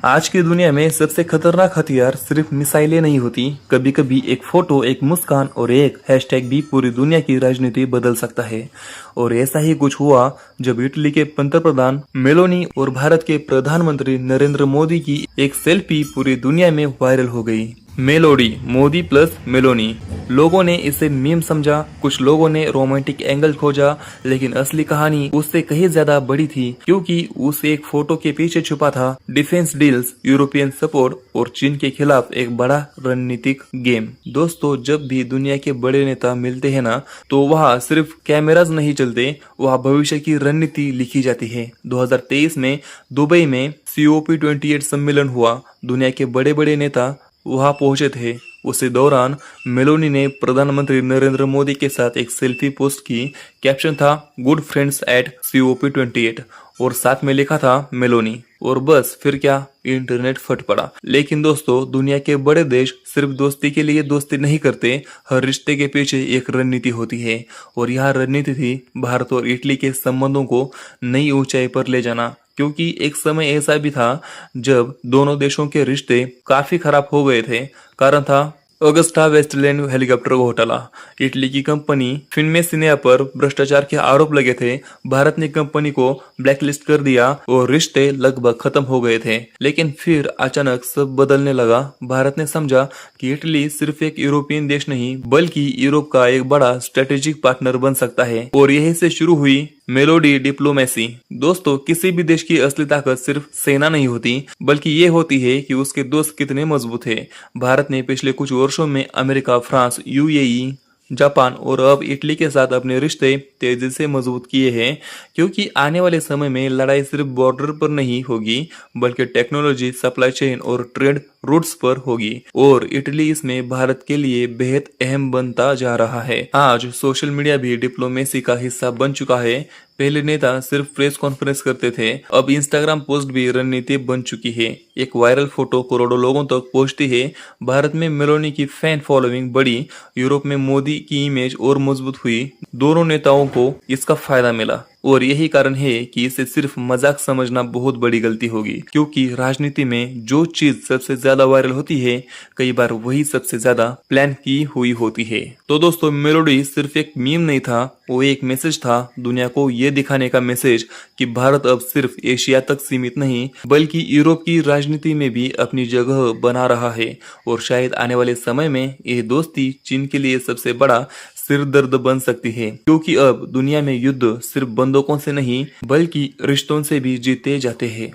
आज की दुनिया में सबसे खतरनाक हथियार सिर्फ मिसाइलें नहीं होती। कभी कभी एक फोटो, एक मुस्कान और एक हैशटैग भी पूरी दुनिया की राजनीति बदल सकता है। और ऐसा ही कुछ हुआ जब इटली के पंतप्रधान मेलोनी और भारत के प्रधानमंत्री नरेंद्र मोदी की एक सेल्फी पूरी दुनिया में वायरल हो गई। Melody, Modi plus Meloni. लोगों ने इसे मीम समझा, कुछ लोगों ने रोमांटिक एंगल खोजा, लेकिन असली कहानी उससे कहीं ज्यादा बड़ी थी, क्योंकि उस एक फोटो के पीछे छुपा था डिफेंस डील्स, यूरोपियन सपोर्ट और चीन के खिलाफ एक बड़ा रणनीतिक गेम। दोस्तों, जब भी दुनिया के बड़े नेता मिलते हैं ना, तो वहाँ सिर्फ कैमराज नहीं चलते, वहाँ भविष्य की रणनीति लिखी जाती है। 2023 में दुबई में COP28 सम्मेलन हुआ। दुनिया के बड़े बड़े नेता वहां पहुंचे थे। उसी दौरान मेलोनी ने प्रधानमंत्री नरेंद्र मोदी के साथ एक सेल्फी पोस्ट की। कैप्शन था गुड फ्रेंड्स एट COP28 और साथ में लिखा था मेलोनी। और बस फिर क्या, इंटरनेट फट पड़ा। लेकिन दोस्तों, दुनिया के बड़े देश सिर्फ दोस्ती के लिए दोस्ती नहीं करते, हर रिश्ते के पीछे एक रणनीति होती है। और यह रणनीति थी भारत और इटली के संबंधों को नई ऊंचाई पर ले जाना। क्योंकि एक समय ऐसा भी था जब दोनों देशों के रिश्ते काफी खराब हो गए थे। कारण था अगस्टा वेस्टलैंड हेलीकॉप्टर घोटाला। इटली की कंपनी फिनमेसिनिया पर भ्रष्टाचार के आरोप लगे थे। भारत ने कंपनी को ब्लैकलिस्ट कर दिया और रिश्ते लगभग खत्म हो गए थे। लेकिन फिर अचानक सब बदलने लगा। भारत ने समझा कि इटली सिर्फ एक यूरोपियन देश नहीं, बल्कि यूरोप का एक बड़ा स्ट्रेटेजिक पार्टनर बन सकता है। और यहीं से शुरू हुई मेलोडी डिप्लोमेसी। दोस्तों, किसी भी देश की असली ताकत सिर्फ सेना नहीं होती, बल्कि ये होती है कि उसके दोस्त कितने मजबूत है। भारत ने पिछले कुछ वर्षों में अमेरिका, फ्रांस, UAE, जापान और अब इटली के साथ अपने रिश्ते तेजी से मजबूत किए हैं, क्योंकि आने वाले समय में लड़ाई सिर्फ बॉर्डर पर नहीं होगी, बल्कि टेक्नोलॉजी, सप्लाई चेन और ट्रेड रूट्स पर होगी। और इटली इसमें भारत के लिए बेहद अहम बनता जा रहा है। आज सोशल मीडिया भी डिप्लोमेसी का हिस्सा बन चुका है। पहले नेता सिर्फ प्रेस कॉन्फ्रेंस करते थे, अब इंस्टाग्राम पोस्ट भी रणनीति बन चुकी है। एक वायरल फोटो करोड़ों लोगों तक पहुंचती है। भारत में मेलोनी की फैन फॉलोइंग बढ़ी, यूरोप में मोदी की इमेज और मजबूत हुई। दोनों नेताओं को इसका फायदा मिला। और यही कारण है कि इसे सिर्फ मजाक समझना बहुत बड़ी गलती होगी, क्योंकि राजनीति में जो चीज सबसे ज्यादा वायरल होती है, कई बार वही सबसे ज्यादा प्लान की हुई होती है। तो दोस्तों, मेलोडी सिर्फ एक मीम नहीं था, वो एक मैसेज था। दुनिया को ये दिखाने का मैसेज कि भारत अब सिर्फ एशिया तक सीमित नहीं, बल्कि यूरोप की राजनीति में भी अपनी जगह बना रहा है। और शायद आने वाले समय में ये दोस्ती चीन के लिए सबसे बड़ा सिर दर्द बन सकती है, क्योंकि अब दुनिया में युद्ध सिर्फ बंदूकों से नहीं, बल्कि रिश्तों से भी जीते जाते हैं।